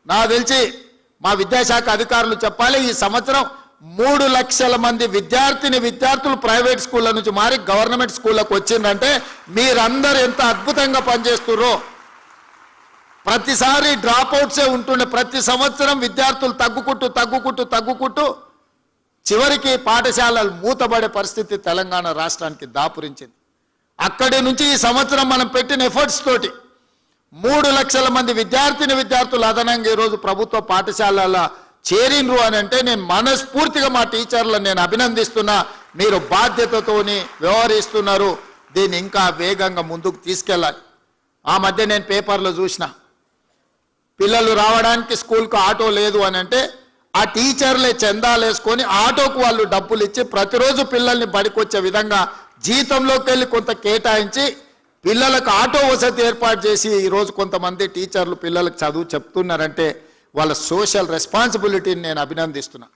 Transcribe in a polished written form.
నాకు తెలిసి మా విద్యాశాఖ అధికారులు చెప్పాలి, ఈ సంవత్సరం 3 లక్షల మంది విద్యార్థులు ప్రైవేట్ స్కూళ్ళ నుంచి మారి గవర్నమెంట్ స్కూళ్ళకు వచ్చిందంటే మీరందరూ ఎంత అద్భుతంగా పనిచేస్తుర్రో. ప్రతిసారి డ్రాప్అవుట్సే ఉంటుండే, ప్రతి సంవత్సరం విద్యార్థులు తగ్గుకుంటూ చివరికి పాఠశాలలు మూతబడే పరిస్థితి తెలంగాణ రాష్ట్రానికి దాపురించింది. అక్కడి నుంచి ఈ సంవత్సరం మనం పెట్టిన ఎఫర్ట్స్ తోటి 3 లక్షల మంది విద్యార్థులు అదనంగా ఈరోజు ప్రభుత్వ పాఠశాలల చేరిండ్రు అని అంటే నేను మనస్ఫూర్తిగా మా టీచర్లను నేను అభినందిస్తున్నా. మీరు బాధ్యతతోని వ్యవహరిస్తున్నారు, దీన్ని ఇంకా వేగంగా ముందుకు తీసుకెళ్ళాలి. ఆ మధ్య నేను పేపర్లో చూసిన, పిల్లలు రావడానికి స్కూల్కు ఆటో లేదు అని అంటే ఆ టీచర్లే చందాలు వేసుకొని ఆటోకు వాళ్ళు డబ్బులు ఇచ్చి ప్రతిరోజు పిల్లల్ని బడికొచ్చే విధంగా జీతంలోకి వెళ్ళి కొంత కేటాయించి పిల్లలకు ఆటో వసతి ఏర్పాటు చేసి ఈరోజు కొంతమంది టీచర్లు పిల్లలకు చదువు చెప్తున్నారంటే వాళ్ళ సోషల్ రెస్పాన్సిబిలిటీని నేను అభినందిస్తున్నా.